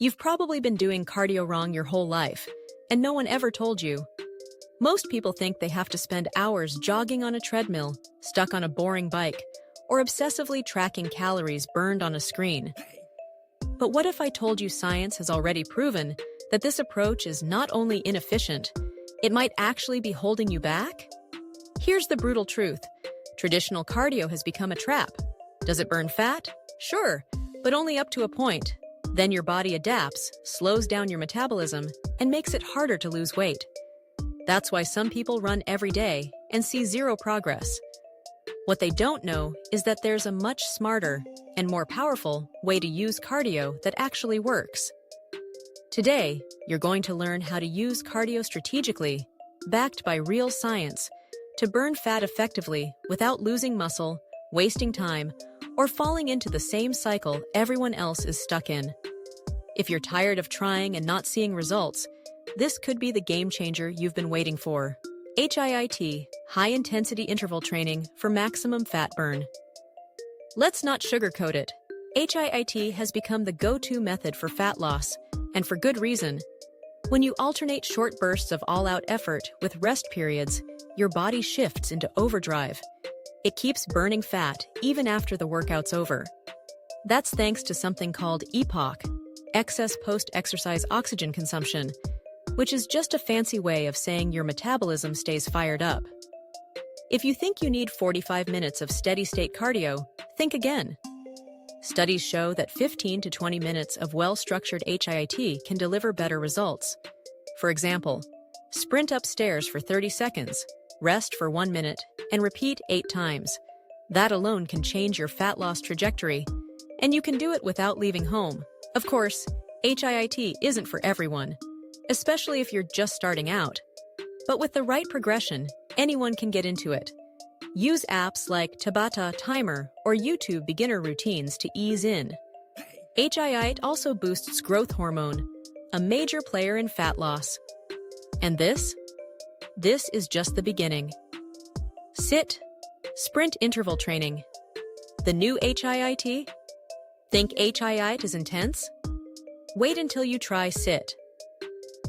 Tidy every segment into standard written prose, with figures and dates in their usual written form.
You've probably been doing cardio wrong your whole life, and no one ever told you. Most people think they have to spend hours jogging on a treadmill, stuck on a boring bike, or obsessively tracking calories burned on a screen. But what if I told you science has already proven that this approach is not only inefficient, it might actually be holding you back? Here's the brutal truth. Traditional cardio has become a trap. Does it burn fat? Sure, but only up to a point. Then your body adapts, slows down your metabolism, and makes it harder to lose weight. That's why some people run every day and see zero progress. What they don't know is that there's a much smarter and more powerful way to use cardio that actually works. Today, you're going to learn how to use cardio strategically, backed by real science, to burn fat effectively without losing muscle, wasting time, or falling into the same cycle everyone else is stuck in. If you're tired of trying and not seeing results, this could be the game changer you've been waiting for. HIIT, high-intensity interval training for maximum fat burn. Let's not sugarcoat it. HIIT has become the go-to method for fat loss, and for good reason. When you alternate short bursts of all-out effort with rest periods, your body shifts into overdrive. It keeps burning fat even after the workout's over. That's thanks to something called EPOC, excess post-exercise oxygen consumption, which is just a fancy way of saying your metabolism stays fired up. If you think you need 45 minutes of steady-state cardio, think again. Studies show that 15 to 20 minutes of well-structured HIIT can deliver better results. For example, sprint upstairs for 30 seconds, rest for 1 minute, and repeat 8 times. That alone can change your fat loss trajectory, and you can do it without leaving home. Of course, HIIT isn't for everyone, especially if you're just starting out. But with the right progression, anyone can get into it. Use apps like Tabata Timer or YouTube beginner routines to ease in. HIIT also boosts growth hormone, a major player in fat loss. And this? This is just the beginning. SIT, sprint interval training. The new HIIT? Think HIIT is intense? Wait until you try SIT.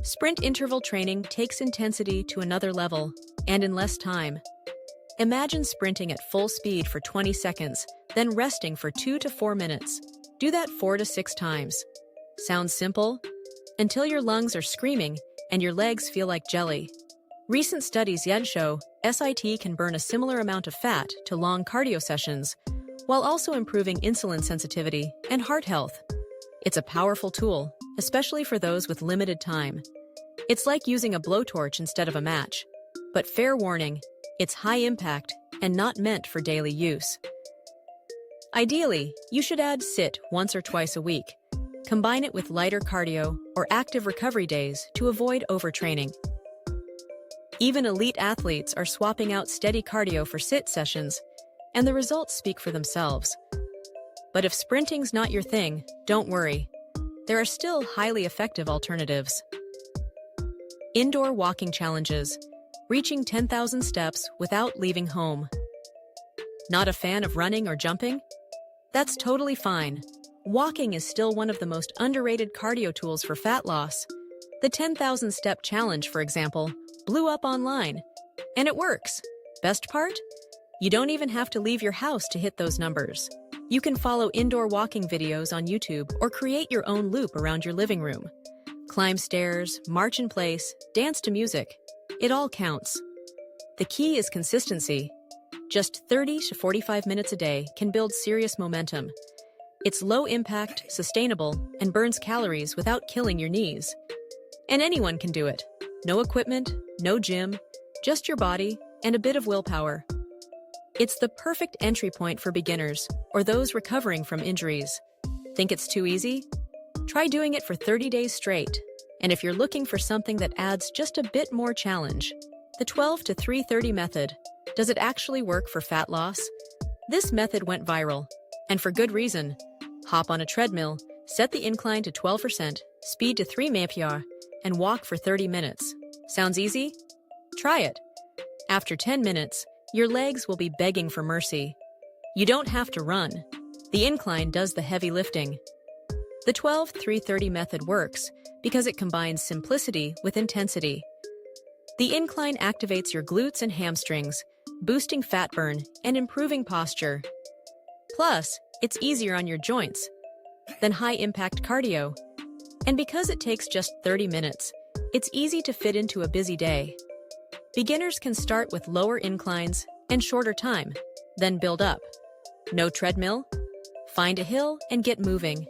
Sprint interval training takes intensity to another level, and in less time. Imagine sprinting at full speed for 20 seconds, then resting for 2 to 4 minutes. Do that 4 to 6 times. Sounds simple? Until your lungs are screaming and your legs feel like jelly. Recent studies yet show SIT can burn a similar amount of fat to long cardio sessions, while also improving insulin sensitivity and heart health. It's a powerful tool, especially for those with limited time. It's like using a blowtorch instead of a match. But fair warning, it's high impact and not meant for daily use. Ideally, you should add SIT once or twice a week. Combine it with lighter cardio or active recovery days to avoid overtraining. Even elite athletes are swapping out steady cardio for SIT sessions, and the results speak for themselves. But if sprinting's not your thing, don't worry. There are still highly effective alternatives. Indoor walking challenges, reaching 10,000 steps without leaving home. Not a fan of running or jumping? That's totally fine. Walking is still one of the most underrated cardio tools for fat loss. The 10,000 step challenge, for example, blew up online. And it works. Best part? You don't even have to leave your house to hit those numbers. You can follow indoor walking videos on YouTube or create your own loop around your living room. Climb stairs, march in place, dance to music. It all counts. The key is consistency. Just 30 to 45 minutes a day can build serious momentum. It's low impact, sustainable, and burns calories without killing your knees. And anyone can do it. No equipment, no gym, just your body and a bit of willpower. It's the perfect entry point for beginners or those recovering from injuries. Think it's too easy? Try doing it for 30 days straight. And if you're looking for something that adds just a bit more challenge, the 12 to 3:30 method. Does it actually work for fat loss? This method went viral, and for good reason. Hop on a treadmill, set the incline to 12%, speed to 3 mph, and walk for 30 minutes. Sounds easy? Try it. After 10 minutes, your legs will be begging for mercy. You don't have to run. The incline does the heavy lifting. The 12-3-30 method works because it combines simplicity with intensity. The incline activates your glutes and hamstrings, boosting fat burn and improving posture. Plus, it's easier on your joints than high-impact cardio. And because it takes just 30 minutes, it's easy to fit into a busy day. Beginners can start with lower inclines and shorter time, then build up. No treadmill? Find a hill and get moving.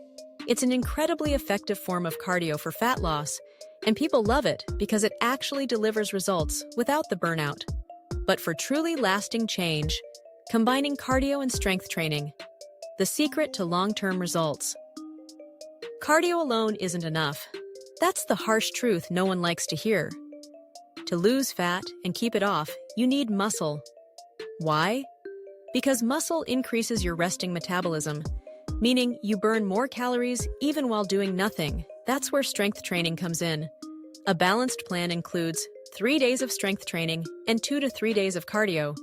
It's an incredibly effective form of cardio for fat loss, and people love it because it actually delivers results without the burnout. But for truly lasting change, combining cardio and strength training, the secret to long-term results. Cardio alone isn't enough. That's the harsh truth no one likes to hear. To lose fat and keep it off, you need muscle. Why? Because muscle increases your resting metabolism, meaning you burn more calories even while doing nothing. That's where strength training comes in. A balanced plan includes 3 days of strength training and 2 to 3 days of cardio.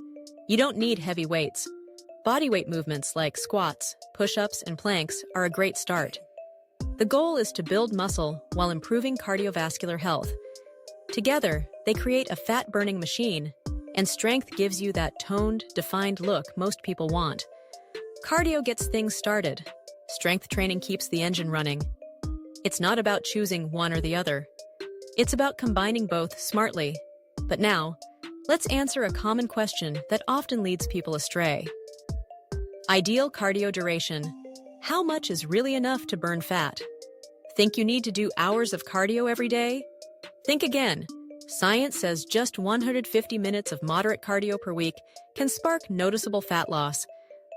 You don't need heavy weights. Bodyweight movements like squats, push-ups, and planks are a great start. The goal is to build muscle while improving cardiovascular health. Together, they create a fat-burning machine, and strength gives you that toned, defined look most people want. Cardio gets things started. Strength training keeps the engine running. It's not about choosing one or the other. It's about combining both smartly. But now, let's answer a common question that often leads people astray. Ideal cardio duration. How much is really enough to burn fat? Think you need to do hours of cardio every day? Think again. Science says just 150 minutes of moderate cardio per week can spark noticeable fat loss.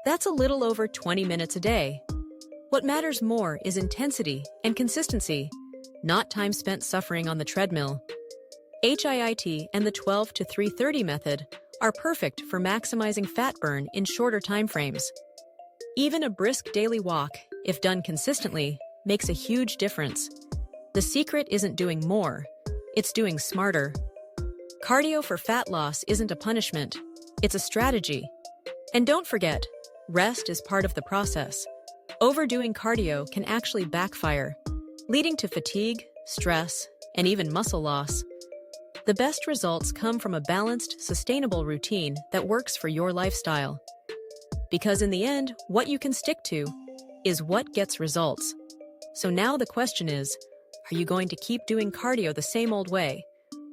That's a little over 20 minutes a day. What matters more is intensity and consistency, not time spent suffering on the treadmill. HIIT and the 12-3-30 method are perfect for maximizing fat burn in shorter time frames. Even a brisk daily walk, if done consistently, makes a huge difference. The secret isn't doing more, it's doing smarter. Cardio for fat loss isn't a punishment, it's a strategy. And don't forget, rest is part of the process. Overdoing cardio can actually backfire, leading to fatigue, stress, and even muscle loss. The best results come from a balanced, sustainable routine that works for your lifestyle. Because in the end, what you can stick to is what gets results. So now the question is, are you going to keep doing cardio the same old way,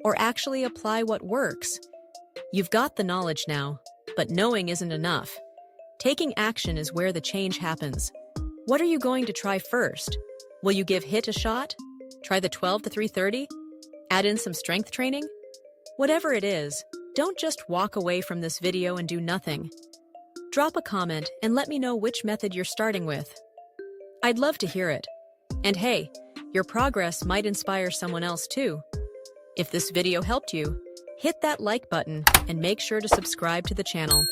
or actually apply what works? You've got the knowledge now, but knowing isn't enough. Taking action is where the change happens. What are you going to try first? Will you give HIIT a shot? Try the 12-3-30? Add in some strength training? Whatever it is, don't just walk away from this video and do nothing. Drop a comment and let me know which method you're starting with. I'd love to hear it. And hey, your progress might inspire someone else too. If this video helped you, hit that like button and make sure to subscribe to the channel.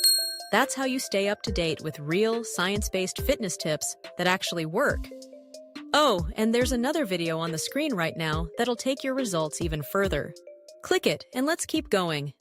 That's how you stay up to date with real, science-based fitness tips that actually work. Oh, and there's another video on the screen right now that'll take your results even further. Click it and let's keep going.